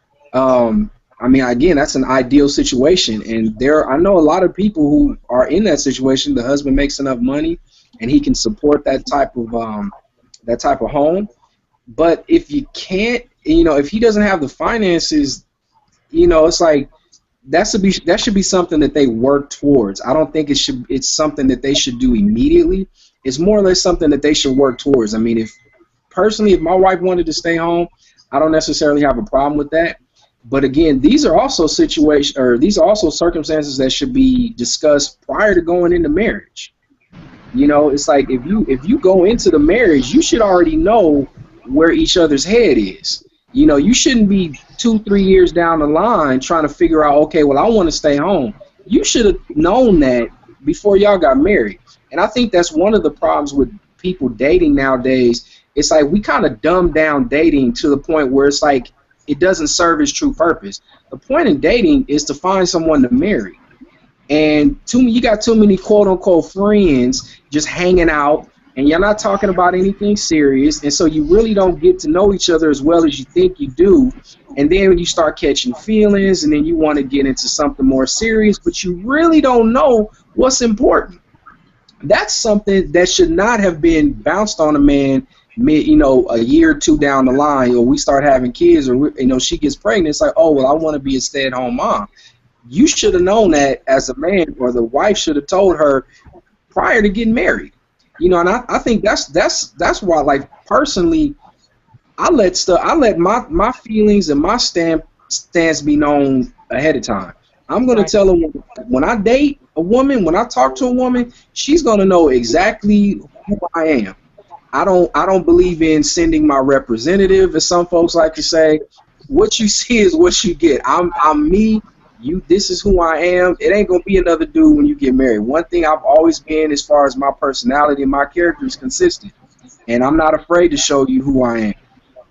I mean, again, that's an ideal situation, and I know a lot of people who are in that situation. The husband makes enough money, and he can support that type of home. But if you can't, if he doesn't have the finances, it's like that should be something that they work towards. I don't think it's something that they should do immediately. It's more or less something that they should work towards. I mean, if my wife wanted to stay home, I don't necessarily have a problem with that. But again, these are also circumstances that should be discussed prior to going into marriage. It's like if you go into the marriage, you should already know where each other's head is. You shouldn't be 2-3 years down the line trying to figure out, okay, well, I want to stay home. You should have known that before y'all got married. And I think that's one of the problems with people dating nowadays. It's like we kind of dumb down dating to the point where it's like it doesn't serve its true purpose. The point in dating is to find someone to marry. And you got too many quote-unquote friends just hanging out, and you're not talking about anything serious, and so you really don't get to know each other as well as you think you do. And then when you start catching feelings, and then you want to get into something more serious, but you really don't know what's important. That's something that should not have been bounced on a man a year or two down the line, or we start having kids, or she gets pregnant. It's like, oh, well, I want to be a stay-at-home mom. You should have known that as a man, or the wife should have told her prior to getting married. And I think that's why, like, personally, I let my feelings and my stance be known ahead of time. I'm gonna tell her when I date a woman, when I talk to a woman, she's gonna know exactly who I am. I don't believe in sending my representative, as some folks like to say. What you see is what you get. I'm me. This is who I am. It ain't gonna be another dude when you get married. One thing I've always been, as far as my personality and my character, is consistent, and I'm not afraid to show you who I am.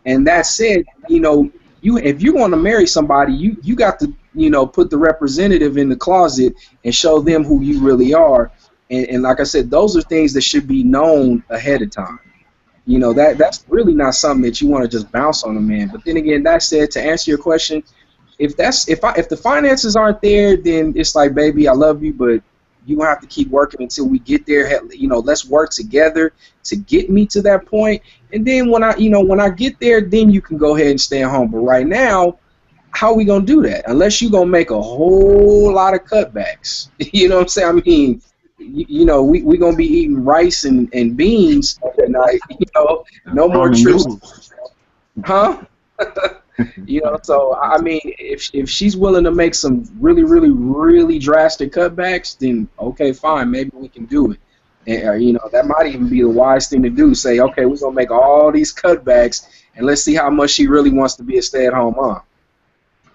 And that said, if you're going to marry somebody, you got to put the representative in the closet and show them who you really are. And like I said, those are things that should be known ahead of time. That's really not something that you want to just bounce on a man. But then again, that said, to answer your question, if the finances aren't there, then it's like, baby, I love you, but you're gonna have to keep working until we get there. Let's work together to get me to that point. And then when I get there, then you can go ahead and stay at home. But right now, how are we gonna do that? Unless you're gonna make a whole lot of cutbacks. You know what I'm saying? I mean, we gonna be eating rice and beans at night. No more trips. Huh? So I mean, if she's willing to make some really, really, really drastic cutbacks, then okay, fine, maybe we can do it. And that might even be the wise thing to do. Say, okay, we're gonna make all these cutbacks, and let's see how much she really wants to be a stay-at-home mom.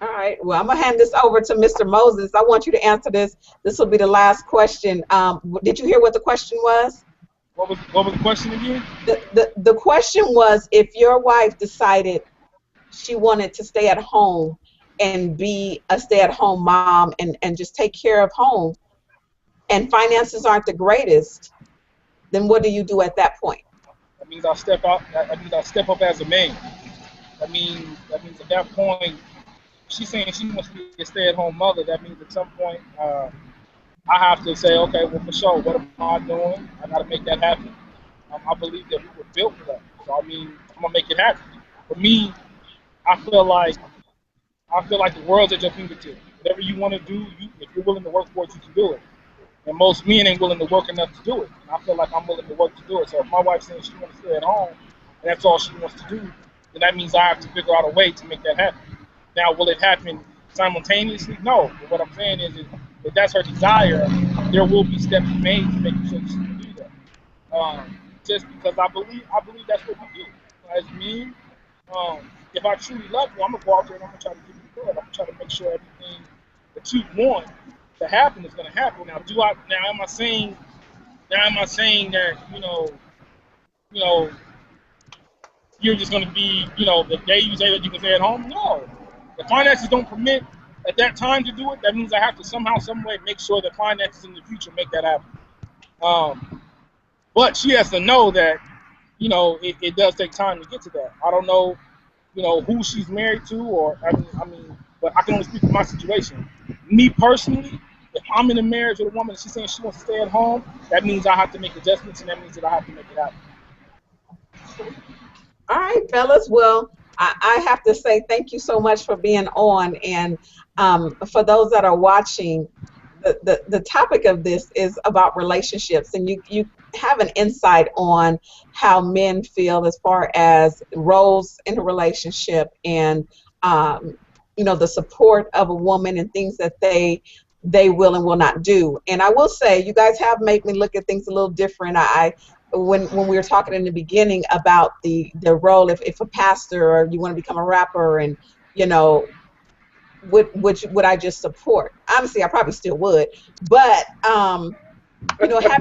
All right. Well, I'm gonna hand this over to Mr. Moses. I want you to answer this. This will be the last question. Did you hear what the question was? What was the question again? The question was, if your wife decided she wanted to stay at home and be a stay-at-home mom and just take care of home, and finances aren't the greatest, then what do you do at that point? That means I'll step out. That means I'll step up as a man. That means at that point, she's saying she wants to be a stay-at-home mother. That means at some point, I have to say, okay, well, for sure, what am I doing? I got to make that happen. I believe that we were built for that. So I mean, I'm gonna make it happen. For me, I feel like the world's at your fingertips. Whatever you want to do, if you're willing to work for it, you can do it. And most men ain't willing to work enough to do it. And I feel like I'm willing to work to do it. So if my wife's saying she wants to stay at home, and that's all she wants to do, then that means I have to figure out a way to make that happen. Now, will it happen simultaneously? No. But what I'm saying is if that's her desire, there will be steps made to make sure she can do that. Just because I believe that's what we do. As men, if I truly love you, I'm gonna go out there and I'm gonna try to give you good. I'm gonna try to make sure everything that you want to happen is gonna happen. Now, am I saying that you're just gonna be the day you say that you can stay at home? No. The finances don't permit at that time to do it. That means I have to somehow, some way make sure the finances in the future make that happen. But she has to know that it does take time to get to that. I don't know who she's married to, or I mean but I can only speak for my situation. Me personally, if I'm in a marriage with a woman and she's saying she wants to stay at home, that means I have to make adjustments, and that means that I have to make it happen. All right, fellas. Well, I have to say thank you so much for being on. And for those that are watching, the topic of this is about relationships. And you have an insight on how men feel as far as roles in a relationship and, the support of a woman and things that they will and will not do. And I will say, you guys have made me look at things a little different. When we were talking in the beginning about the role, if a pastor or you want to become a rapper, and would I just support? Honestly, I probably still would, but have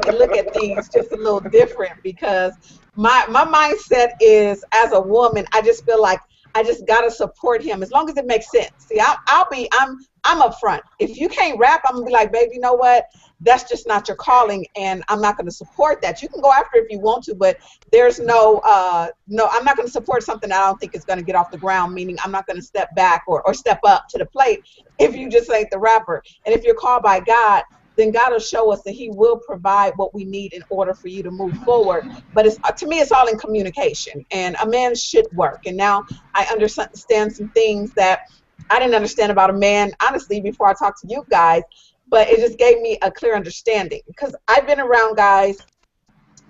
to look at things just a little different, because my mindset is, as a woman, I just feel like I just gotta support him as long as it makes sense. See, I'm upfront. If you can't rap, I'm gonna be like, baby, you know what? That's just not your calling, and I'm not gonna support that. You can go after it if you want to, but there's no, I'm not gonna support something that I don't think is gonna get off the ground. Meaning, I'm not gonna step back or step up to the plate if you just ain't the rapper. And if you're called by God, then God will show us that He will provide what we need in order for you to move forward. But to me, it's all in communication, and a man should work. And now I understand some things that I didn't understand about a man, honestly, before I talked to you guys, but it just gave me a clear understanding, because I've been around guys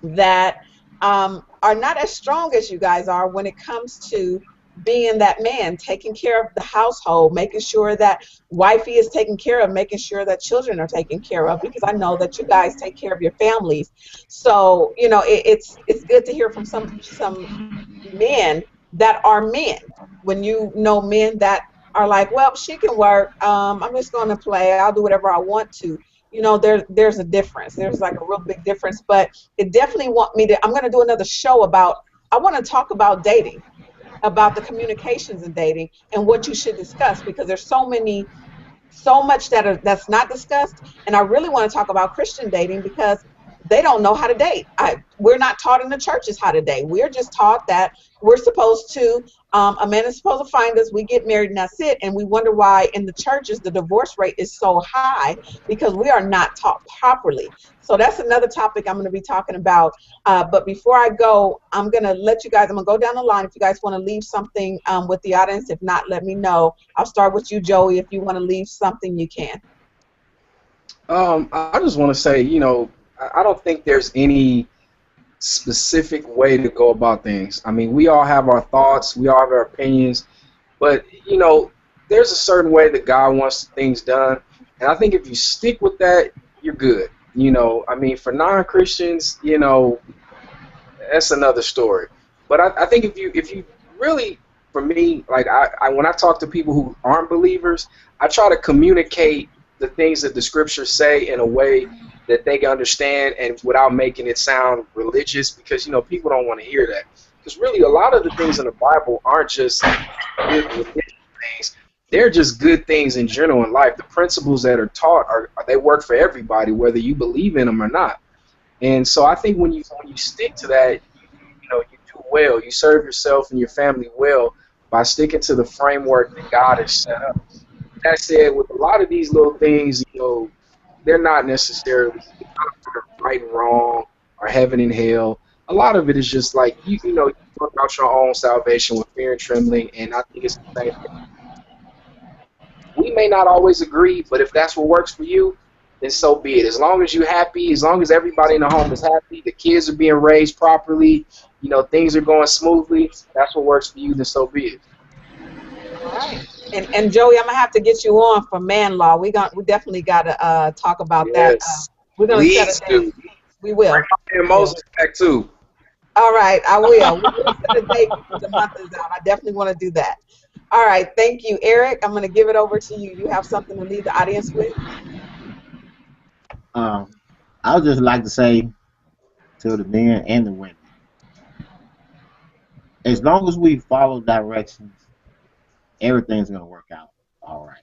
that are not as strong as you guys are when it comes to being that man, taking care of the household, making sure that wifey is taken care of, making sure that children are taken care of, because I know that you guys take care of your families. So, it's good to hear from some men that are men. When you know men that are like, well, she can work, I'm just going to play, I'll do whatever I want to. There's a difference. There's like a real big difference. But it definitely I'm going to do another show I want to talk about dating, about the communications in dating and what you should discuss, because there's so much that's not discussed. And I really want to talk about Christian dating, because they don't know how to date. We're not taught in the churches how to date. We're just taught that we're supposed to, a man is supposed to find us, we get married, and that's it. And we wonder why in the churches the divorce rate is so high, because we are not taught properly. So that's another topic I'm going to be talking about. But before I go, I'm going to go down the line. If you guys want to leave something with the audience, if not, let me know. I'll start with you, Joey. If you want to leave something, you can. I just want to say, I don't think there's any specific way to go about things. I mean, we all have our thoughts, we all have our opinions, but, there's a certain way that God wants things done, and I think if you stick with that, you're good. I mean, for non-Christians, that's another story. But I think if you really, for me, like when I talk to people who aren't believers, I try to communicate the things that the scriptures say in a way that they can understand, and without making it sound religious, because people don't want to hear that. Because really, a lot of the things in the Bible aren't just good religious things; they're just good things in general in life. The principles that are taught they work for everybody, whether you believe in them or not. And so, I think when you stick to that, you do well. You serve yourself and your family well by sticking to the framework that God has set up. That said, with a lot of these little things, they're not necessarily right and wrong or heaven and hell. A lot of it is just like, you work out your own salvation with fear and trembling, and I think it's the same thing. We may not always agree, but if that's what works for you, then so be it. As long as you're happy, as long as everybody in the home is happy, the kids are being raised properly, things are going smoothly, that's what works for you, then so be it. All right. And Joey, I'm gonna have to get you on for man law. We definitely gotta talk about that. We're gonna set a date. We will. And Moses back too. All right, I will. We will set a date before the month is out. I definitely want to do that. All right, thank you, Eric. I'm gonna give it over to you. You have something to leave the audience with? I would just like to say to the men and the women, as long as we follow directions, everything's going to work out all right.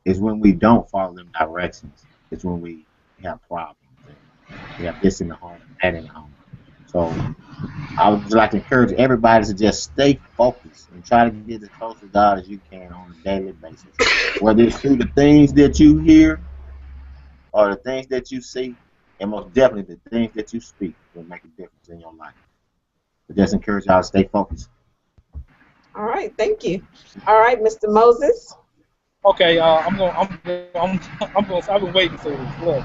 It's when we don't follow them directions, it's when we have problems. We have this in the home, that in the home. So I would just like to encourage everybody to just stay focused and try to get as close to God as you can on a daily basis. Whether it's through the things that you hear or the things that you see, and most definitely the things that you speak will make a difference in your life. But just encourage y'all to stay focused. All right, thank you. All right, Mr. Moses. Okay, I've been waiting to say this. Look,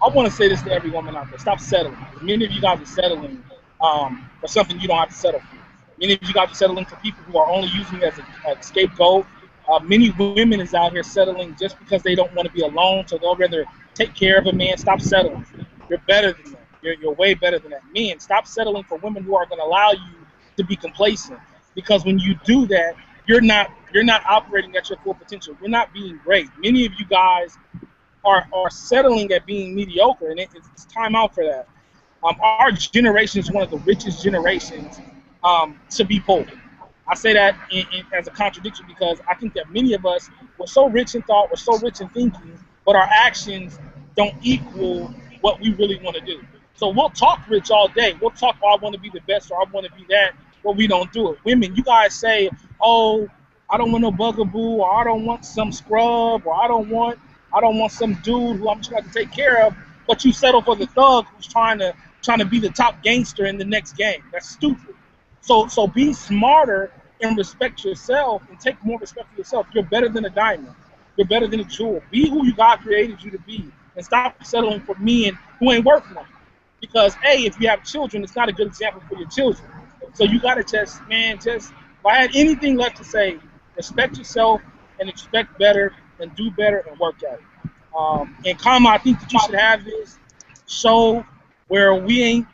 I want to say this to every woman out there: stop settling. Many of you guys are settling for something you don't have to settle for. Many of you guys are settling for people who are only using you as a scapegoat. Many women is out here settling just because they don't want to be alone, so they'll rather take care of a man. Stop settling. You're better than that. You're way better than that. Men, stop settling for women who are going to allow you to be complacent. Because when you do that, you're not operating at your full potential. You're not being great. Many of you guys are settling at being mediocre, and it's time out for that. Our generation is one of the richest generations to be poor. I say that as a contradiction because I think that many of us were so rich in thought, we're so rich in thinking, but our actions don't equal what we really want to do. So we'll talk rich all day. We'll talk, oh, I want to be the best or I want to be that, but we don't do it. Women, you guys say, oh, I don't want no bugaboo, or I don't want some scrub, or I don't want some dude who I'm trying to take care of, but you settle for the thug who's trying to be the top gangster in the next game. That's stupid. So be smarter and respect yourself and take more respect for yourself. You're better than a diamond. You're better than a jewel. Be who you God created you to be, and stop settling for men who ain't worth nothing. Because A, if you have children, it's not a good example for your children. So you gotta if I had anything left to say, respect yourself and expect better and do better and work at it. And Kama, I think that you should have this show where we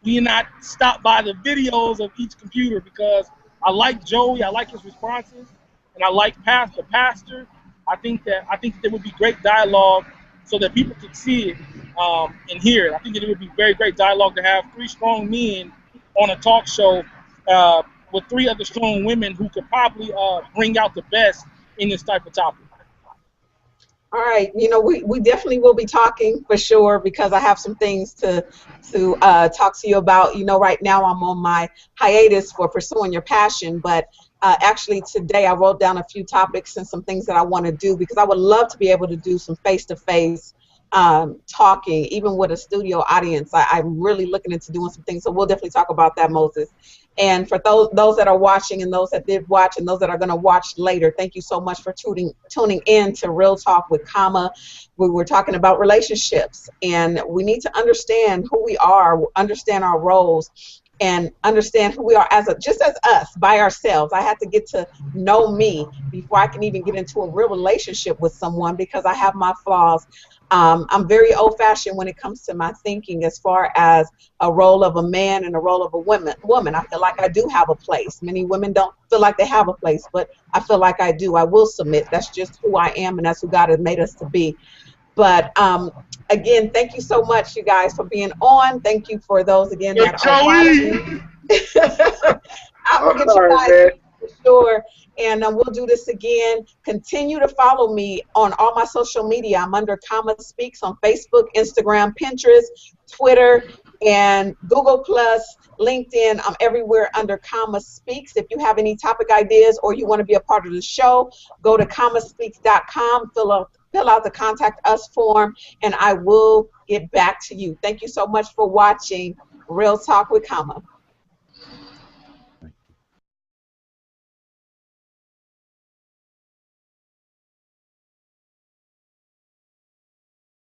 not stopped by the videos of each computer because I like Joey, I like his responses, and I like the pastor. I think there would be great dialogue so that people could see it and hear it. I think it would be very great dialogue to have three strong men on a talk show with three other strong women who could probably bring out the best in this type of topic. All right, we definitely will be talking for sure because I have some things to talk to you about. Right now I'm on my hiatus for pursuing your passion, but actually today I wrote down a few topics and some things that I want to do because I would love to be able to do some face-to-face talking, even with a studio audience. I'm really looking into doing some things, so we'll definitely talk about that, Moses. And for those that are watching and those that did watch and those that are going to watch later, thank you so much for tuning in to Real Talk with Kama. We were talking about relationships, and we need to understand who we are, understand our roles, and understand who we are just as us by ourselves. I had to get to know me before I can even get into a real relationship with someone because I have my flaws. I'm very old-fashioned when it comes to my thinking as far as a role of a man and a role of a woman. I feel like I do have a place. Many women don't feel like they have a place, but I feel like I do. I will submit. That's just who I am, and that's who God has made us to be. But again, thank you so much, you guys, for being on. Thank you for those, again, that are watching. I will get you guys for sure. And we'll do this again. Continue to follow me on all my social media. I'm under Kama Speaks on Facebook, Instagram, Pinterest, Twitter, and Google+, LinkedIn. I'm everywhere under Kama Speaks. If you have any topic ideas or you want to be a part of the show, go to kamaspeaks.com, fill out the Contact Us form, and I will get back to you. Thank you so much for watching Real Talk with Kama.